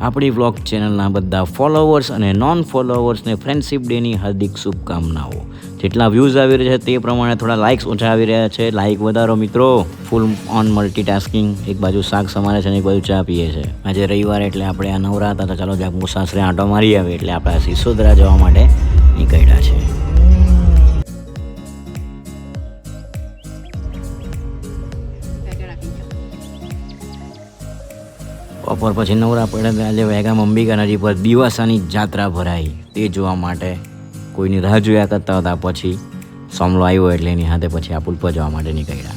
આપણી વ્લોગ ચેનલના બધા ફોલોવર્સ અને નોન ફોલોવર્સને ફ્રેન્ડશિપ ડેની હાર્દિક શુભકામનાઓ. જેટલા વ્યૂઝ આવી રહ્યા છે તે પ્રમાણે થોડા લાઇક્સ ઓછા આવી રહ્યા છે. લાઇક વધારો મિત્રો. Full on multitasking. એક બાજુ શાક સમારે છે અને એક બાજુ ચા પીએ છે. આજે રવિવાર એટલે આપણે આ નવરા હતા તો ચાલો જાક સાસરે આંટો મારી આવે એટલે આપણે સિસોદરા જવા માટે નીકળ્યા છે. બપોર પછી નવરા પડે આજે વેગામ અંબિકા નદી પર દિવાસાની જાત્રા ભરાઈ તે જોવા માટે કોઈની રાહ જોયા કરતા હતા. પછી સોમલો આવ્યો એટલે એની હાથે પછી આ પુલ પર જવા માટે નીકળ્યા.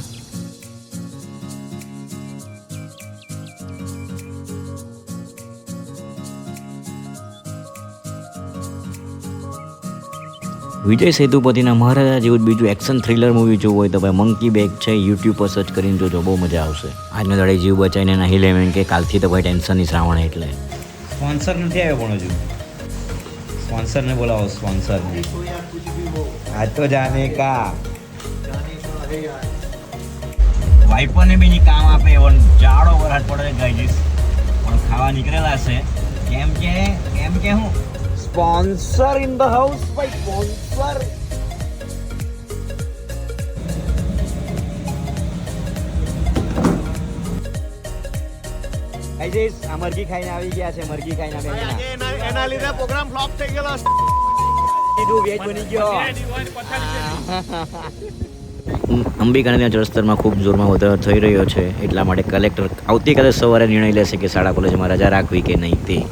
વિજય સેતુપતિના મહારાજા જેવું બીજું એક્શન થ્રિલર મૂવી જોવું હોય તો ભાઈ મંકી બેગ છે, યુટ્યુબ પર સર્ચ કરીને જોજો, બહુ મજા આવશે. આજનો દાડે જીવ બચાવીને એના હિલે એમ કે કાલથી તો ભાઈ ટેન્શન નહીં શ્રાવણ એટલે. સ્પોન્સર નથી આવ્યો પણ હજુ. સ્પોન્સરને બોલાવો, સ્પોન્સરને. આજ તો જાને કા વાઇપરને બી ની કામ આપે એવો જાડો વરાટ પડે ગાઈસ પણ ખાવા નીકળેલા છે. કેમ કે હું સ્પોન્સર ઇન ધ હાઉસ ભાઈ, સ્પોન્સર. ગાઈસ આ મરઘી ખાઈને આવી ગયા છે. મરઘી ખાઈને એના લીધે પ્રોગ્રામ ફ્લોપ થઈ ગયેલો. કીધું વેજ બની ગયો. અંબિકાના જળસ્તરમાં ખૂબ જોરમાં વધારો થઈ રહ્યો છે એટલા માટે કલેક્ટર આવતીકાલે સવારે નિર્ણય લેશે કે શાળા કોલેજમાં રજા રાખવી કે નહીં તે.